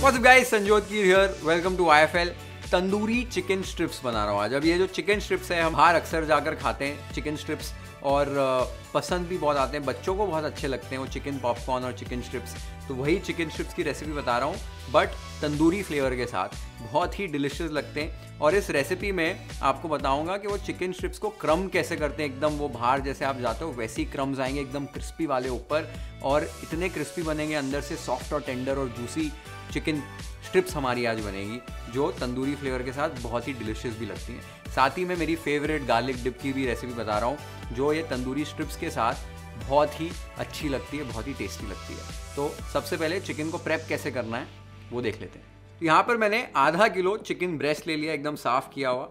What's up guys, Sanjyot Keer here, welcome to IFL। Tandoori chicken strips बना रहा हूँ आज। अब ये जो चिकन स्ट्रिप्स है हम बाहर अक्सर जाकर खाते हैं चिकन स्ट्रिप्स, और पसंद भी बहुत आते हैं, बच्चों को बहुत अच्छे लगते हैं वो चिकन पॉपकॉर्न और चिकन स्ट्रिप्स। तो वही चिकन स्ट्रिप्स की रेसिपी बता रहा हूँ, बट तंदूरी फ्लेवर के साथ बहुत ही डिलिशियस लगते हैं। और इस रेसिपी में आपको बताऊंगा कि वो चिकन स्ट्रिप्स को क्रम कैसे करते हैं, एकदम वो बाहर जैसे आप जाते हो वैसे ही क्रम्स आएंगे, एकदम क्रिस्पी वाले ऊपर, और इतने क्रिस्पी बनेंगे अंदर से, सॉफ्ट और टेंडर और जूसी चिकन स्ट्रिप्स हमारी आज बनेगी, जो तंदूरी फ्लेवर के साथ बहुत ही डिलिशियस भी लगती हैं। साथ ही मैं मेरी फेवरेट गार्लिक डिप की भी रेसिपी बता रहा हूँ, जो ये तंदूरी स्ट्रिप्स के साथ बहुत ही अच्छी लगती है, बहुत ही टेस्टी लगती है। तो सबसे पहले चिकन को प्रेप कैसे करना है वो देख लेते हैं। यहाँ पर मैंने आधा किलो चिकन ब्रेस्ट ले लिया, एकदम साफ किया हुआ।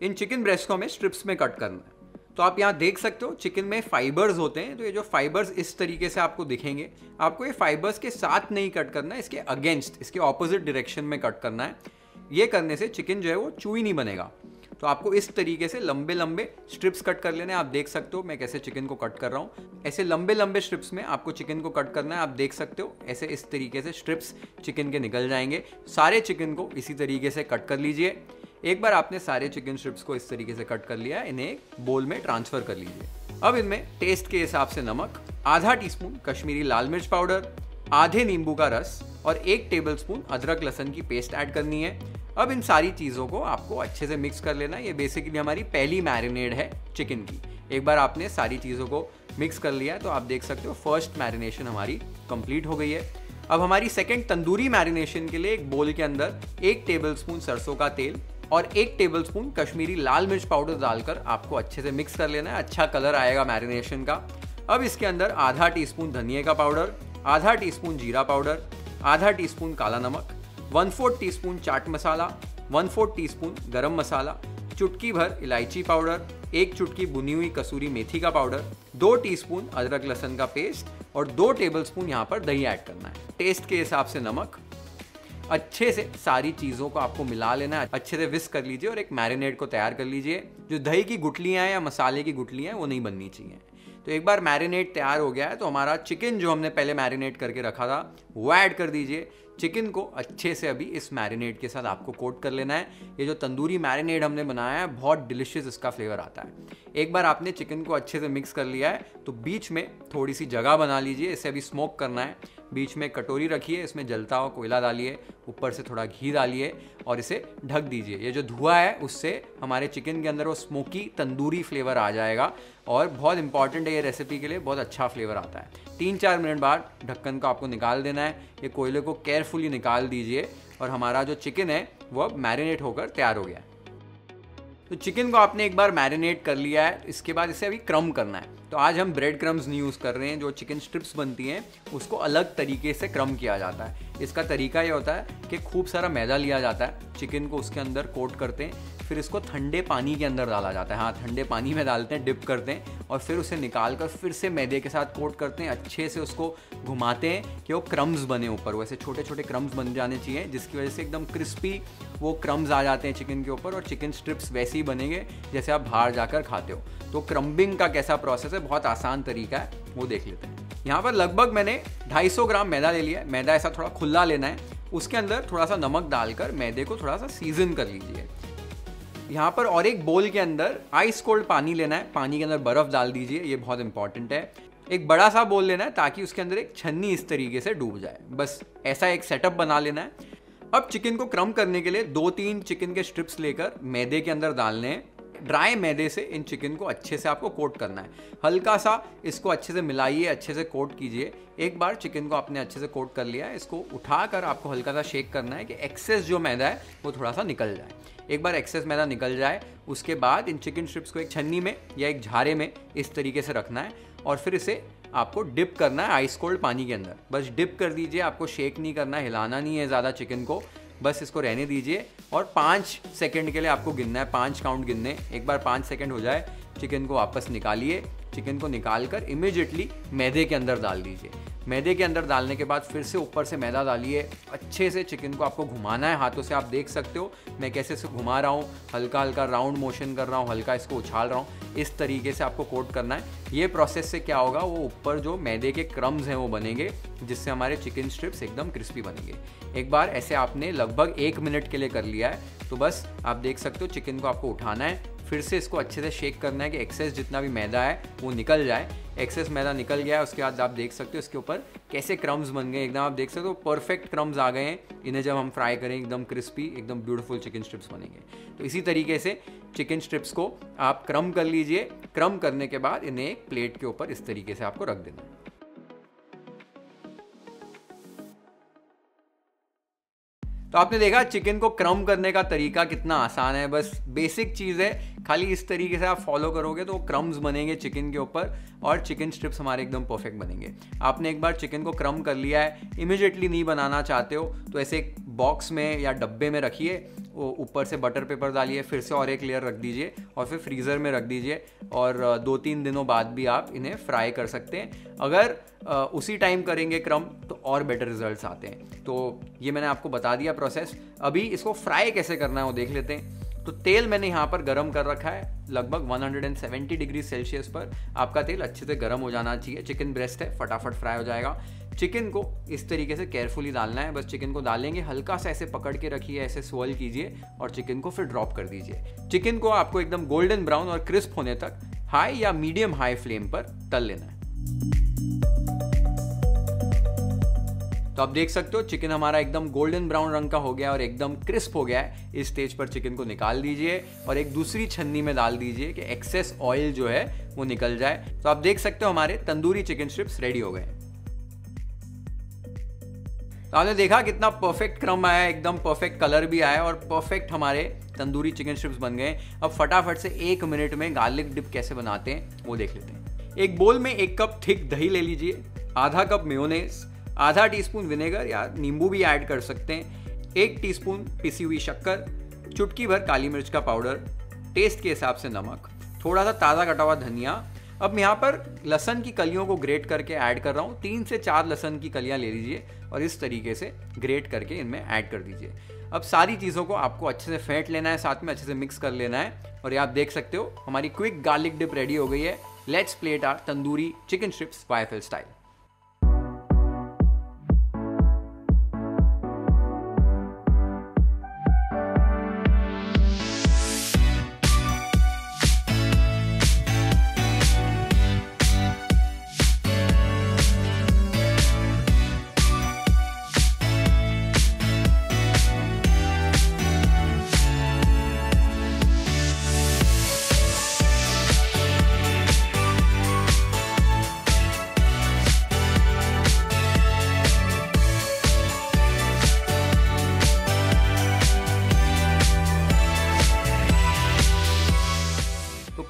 इन चिकन ब्रेस्ट को हमें स्ट्रिप्स में कट करना है। तो आप यहाँ देख सकते हो चिकन में फाइबर्स होते हैं, तो ये जो फाइबर्स इस तरीके से आपको दिखेंगे, आपको ये फाइबर्स के साथ नहीं कट करना है, इसके अगेंस्ट, इसके ऑपोजिट डायरेक्शन में कट करना है। ये करने से चिकन जो है वो चूई नहीं बनेगा। तो आपको इस तरीके से लंबे लंबे स्ट्रिप्स कट कर लेने हैं। आप देख सकते हो मैं कैसे चिकन को कट कर रहा हूँ। ऐसे लंबे लंबे स्ट्रिप्स में आपको चिकन को कट करना है। आप देख सकते हो ऐसे इस तरीके से स्ट्रिप्स चिकन के निकल जाएंगे। सारे चिकन को इसी तरीके से कट कर लीजिए। एक बार आपने सारे चिकन स्ट्रिप्स को इस तरीके से कट कर लिया, इन्हें एक बोल में ट्रांसफर कर लीजिए। अब इनमें टेस्ट के हिसाब से नमक, आधा टीस्पून कश्मीरी लाल मिर्च पाउडर, आधे नींबू का रस और 1 टेबलस्पून अदरक लहसुन की पेस्ट ऐड करनी है। अब इन सारी चीज़ों को आपको अच्छे से मिक्स कर लेना है। ये बेसिकली हमारी पहली मैरिनेड है चिकन की। एक बार आपने सारी चीज़ों को मिक्स कर लिया है तो आप देख सकते हो फर्स्ट मैरिनेशन हमारी कंप्लीट हो गई है। अब हमारी सेकेंड तंदूरी मैरिनेशन के लिए एक बोल के अंदर 1 टेबलस्पून सरसों का तेल और 1 टेबलस्पून कश्मीरी लाल मिर्च पाउडर डालकर आपको अच्छे से मिक्स कर लेना है। अच्छा कलर आएगा मैरिनेशन का। अब इसके अंदर आधा टीस्पून धनिया का पाउडर, आधा टीस्पून जीरा पाउडर, आधा टीस्पून काला नमक, 1/4 टीस्पून चाट मसाला, 1/4 टीस्पून गरम मसाला, चुटकी भर इलायची पाउडर, 1 चुटकी बुनी हुई कसूरी मेथी का पाउडर, 2 टीस्पून अदरक लहसुन का पेस्ट और 2 टेबलस्पून यहाँ पर दही ऐड करना है। टेस्ट के हिसाब से नमक। अच्छे से सारी चीज़ों को आपको मिला लेना है, अच्छे से विस्क कर लीजिए और एक मैरिनेड को तैयार कर लीजिए। जो दही की गुठलियाँ हैं या मसाले की गुठलियाँ हैं वो नहीं बननी चाहिए। तो एक बार मैरिनेट तैयार हो गया है तो हमारा चिकन जो हमने पहले मैरिनेट करके रखा था वो ऐड कर दीजिए। चिकन को अच्छे से अभी इस मैरिनेट के साथ आपको कोट कर लेना है। ये जो तंदूरी मैरिनेट हमने बनाया है बहुत डिलिशियस इसका फ्लेवर आता है। एक बार आपने चिकन को अच्छे से मिक्स कर लिया है तो बीच में थोड़ी सी जगह बना लीजिए, इसे अभी स्मोक करना है। बीच में कटोरी रखिए, इसमें जलता हुआ कोयला डालिए, ऊपर से थोड़ा घी डालिए और इसे ढक दीजिए। ये जो धुआं है उससे हमारे चिकन के अंदर वो स्मोकी तंदूरी फ्लेवर आ जाएगा और बहुत इंपॉर्टेंट है ये रेसिपी के लिए, बहुत अच्छा फ्लेवर आता है। 3-4 मिनट बाद ढक्कन को आपको निकाल देना है। ये कोयले को केयरफुली निकाल दीजिए और हमारा जो चिकन है वो अब मैरिनेट होकर तैयार हो गया है। तो चिकन को आपने एक बार मैरिनेट कर लिया है, इसके बाद इसे अभी क्रम करना है। तो आज हम ब्रेड क्रम्स नहीं यूज़ कर रहे हैं। जो चिकन स्ट्रिप्स बनती हैं उसको अलग तरीके से क्रम किया जाता है। इसका तरीका ये होता है कि खूब सारा मैदा लिया जाता है, चिकन को उसके अंदर कोट करते हैं, फिर इसको ठंडे पानी के अंदर डाला जाता है। हाँ, ठंडे पानी में डालते हैं, डिप करते हैं और फिर उसे निकाल कर फिर से मैदे के साथ कोट करते हैं। अच्छे से उसको घुमाते हैं कि वो क्रम्स बने ऊपर, वैसे छोटे छोटे क्रम्स बन जाने चाहिए, जिसकी वजह से एकदम क्रिस्पी वो क्रम्स आ जाते हैं चिकन के ऊपर और चिकन स्ट्रिप्स वैसे ही बनेंगे जैसे आप बाहर जाकर खाते हो। तो क्रम्बिंग का कैसा प्रोसेस है, बहुत आसान तरीका है, वो देख लेते हैं। यहाँ पर लगभग मैंने 250 ग्राम मैदा ले लिया है। मैदा ऐसा थोड़ा खुला लेना है, उसके अंदर थोड़ा सा नमक डालकर मैदे को थोड़ा सा सीजन कर लीजिए। यहाँ पर और एक बोल के अंदर आइस कोल्ड पानी लेना है, पानी के अंदर बर्फ़ डाल दीजिए, ये बहुत इंपॉर्टेंट है। एक बड़ा सा बोल लेना है ताकि उसके अंदर एक छन्नी इस तरीके से डूब जाए, बस ऐसा एक सेटअप बना लेना है। अब चिकन को क्रम करने के लिए 2-3 चिकन के स्ट्रिप्स लेकर मैदे के अंदर डालने हैं। ड्राई मैदे से इन चिकन को अच्छे से आपको कोट करना है। हल्का सा इसको अच्छे से मिलाइए, अच्छे से कोट कीजिए। एक बार चिकन को आपने अच्छे से कोट कर लिया है, इसको उठाकर आपको हल्का सा शेक करना है कि एक्सेस जो मैदा है वो थोड़ा सा निकल जाए। एक बार एक्सेस मैदा निकल जाए उसके बाद इन चिकन स्ट्रिप्स को एक छन्नी में या एक झारे में इस तरीके से रखना है और फिर इसे आपको डिप करना है आइस कोल्ड पानी के अंदर। बस डिप कर दीजिए, आपको शेक नहीं करना, हिलाना नहीं है ज़्यादा चिकन को, बस इसको रहने दीजिए और 5 सेकंड के लिए आपको गिनना है, 5 काउंट गिनने। एक बार 5 सेकंड हो जाए चिकन को वापस निकालिए। चिकन को निकाल कर इमीडिएटली मैदे के अंदर डाल दीजिए। मैदे के अंदर डालने के बाद फिर से ऊपर से मैदा डालिए, अच्छे से चिकन को आपको घुमाना है हाथों से। आप देख सकते हो मैं कैसे से घुमा रहा हूँ, हल्का हल्का राउंड मोशन कर रहा हूँ, हल्का इसको उछाल रहा हूँ। इस तरीके से आपको कोट करना है। ये प्रोसेस से क्या होगा, वो ऊपर जो मैदे के क्रम्स हैं वो बनेंगे, जिससे हमारे चिकन स्ट्रिप्स एकदम क्रिस्पी बनेंगे। एक बार ऐसे आपने लगभग 1 मिनट के लिए कर लिया है तो बस आप देख सकते हो चिकन को आपको उठाना है, फिर से इसको अच्छे से शेक करना है कि एक्सेस जितना भी मैदा है वो निकल जाए। एक्सेस मैदा निकल गया है, उसके बाद आप देख सकते हो इसके ऊपर कैसे क्रम्स बन गए, एकदम आप देख सकते हो परफेक्ट क्रम्स आ गए हैं। इन्हें जब हम फ्राई करें एकदम क्रिस्पी, एकदम ब्यूटीफुल चिकन स्ट्रिप्स बनेंगे। तो इसी तरीके से चिकन स्ट्रिप्स को आप क्रम कर लीजिए। क्रम करने के बाद इन्हें एक प्लेट के ऊपर इस तरीके से आपको रख देना है। तो आपने देखा चिकन को क्रम करने का तरीका कितना आसान है, बस बेसिक चीज़ है। खाली इस तरीके से आप फॉलो करोगे तो क्रम्स बनेंगे चिकन के ऊपर और चिकन स्ट्रिप्स हमारे एकदम परफेक्ट बनेंगे। आपने एक बार चिकन को क्रम कर लिया है, इमीडिएटली नहीं बनाना चाहते हो तो ऐसे एक बॉक्स में या डब्बे में रखिए, ऊपर से बटर पेपर डालिए, फिर से और एक लेयर रख दीजिए और फिर फ्रीज़र में रख दीजिए और 2-3 दिनों बाद भी आप इन्हें फ्राई कर सकते हैं। अगर उसी टाइम करेंगे क्रम तो और बेटर रिजल्ट्स आते हैं। तो ये मैंने आपको बता दिया प्रोसेस। अभी इसको फ्राई कैसे करना है वो देख लेते हैं। तो तेल मैंने यहाँ पर गरम कर रखा है, लगभग 170 डिग्री सेल्सियस पर आपका तेल अच्छे से गर्म हो जाना चाहिए। चिकन ब्रेस्ट है, फटाफट फ्राई हो जाएगा। चिकन को इस तरीके से केयरफुली डालना है। बस चिकन को डालेंगे, हल्का सा ऐसे पकड़ के रखिए, ऐसे स्वर्ल कीजिए और चिकन को फिर ड्रॉप कर दीजिए। चिकन को आपको एकदम गोल्डन ब्राउन और क्रिस्प होने तक हाई या मीडियम हाई फ्लेम पर तल लेना है। तो आप देख सकते हो चिकन हमारा एकदम गोल्डन ब्राउन रंग का हो गया और एकदम क्रिस्प हो गया है। इस स्टेज पर चिकन को निकाल दीजिए और एक दूसरी छन्नी में डाल दीजिए कि एक्सेस ऑयल जो है वो निकल जाए। तो आप देख सकते हो हमारे तंदूरी चिकन स्ट्रिप्स रेडी हो गए। तो आपने देखा कितना परफेक्ट क्रम आया, एकदम परफेक्ट कलर भी आया और परफेक्ट हमारे तंदूरी चिकन स्ट्रिप्स बन गए। अब फटाफट से 1 मिनट में गार्लिक डिप कैसे बनाते हैं वो देख लेते हैं। एक बोल में 1 कप थिक दही ले लीजिए, आधा कप मेयोनेज, आधा टीस्पून विनेगर या नींबू भी ऐड कर सकते हैं, 1 टीस्पून पिसी हुई शक्कर, चुटकी भर काली मिर्च का पाउडर, टेस्ट के हिसाब से नमक, थोड़ा सा ताज़ा कटा हुआ धनिया। अब यहाँ पर लहसुन की कलियों को ग्रेट करके ऐड कर रहा हूँ। 3 से 4 लहसुन की कलियाँ ले लीजिए और इस तरीके से ग्रेट करके इनमें ऐड कर दीजिए। अब सारी चीज़ों को आपको अच्छे से फेंट लेना है, साथ में अच्छे से मिक्स कर लेना है और ये आप देख सकते हो हमारी क्विक गार्लिक डिप रेडी हो गई है। Let's plate our tandoori chicken strips YFL style.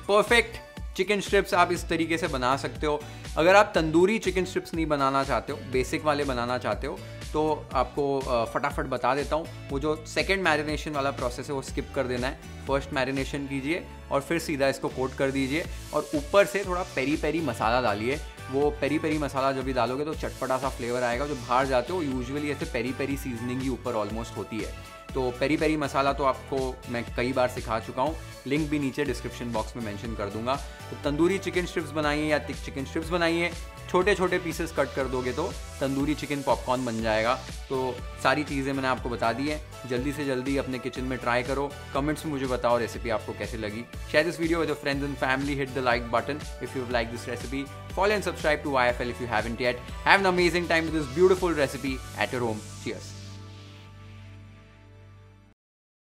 Perfect chicken strips आप इस तरीके से बना सकते हो। अगर आप तंदूरी चिकन स्ट्रिप्स नहीं बनाना चाहते हो, बेसिक वाले बनाना चाहते हो, तो आपको फटाफट बता देता हूँ। वो जो सेकंड मैरिनेशन वाला प्रोसेस है वो स्किप कर देना है। फर्स्ट मैरिनेशन कीजिए और फिर सीधा इसको कोट कर दीजिए और ऊपर से थोड़ा पेरी पेरी मसाला डालिए। वो पेरी पेरी मसाला जब भी डालोगे तो चटपटा सा फ्लेवर आएगा। जो बाहर जाते हो यूजुअली ऐसे पेरी पेरी सीजनिंग ही ऊपर ऑलमोस्ट होती है। तो पेरी पेरी मसाला तो आपको मैं कई बार सिखा चुका हूँ, लिंक भी नीचे डिस्क्रिप्शन बॉक्स में मेंशन कर दूंगा। तो तंदूरी चिकन स्ट्रिप्स बनाइए या थिक चिकन स्ट्रिप्स बनाइए, छोटे छोटे पीसेस कट कर दोगे तो तंदूरी चिकन पॉपकॉर्न बन जाएगा। तो सारी चीज़ें मैंने आपको बता दी है। जल्दी से जल्दी अपने किचन में ट्राई करो। कमेंट्स में मुझे बताओ रेसिपी आपको कैसे लगी। Share this video with your friends and family, hit the like button if you like this recipe, follow and subscribe to YFL if you haven't yet. Have an amazing time with this beautiful recipe at your home. Cheers.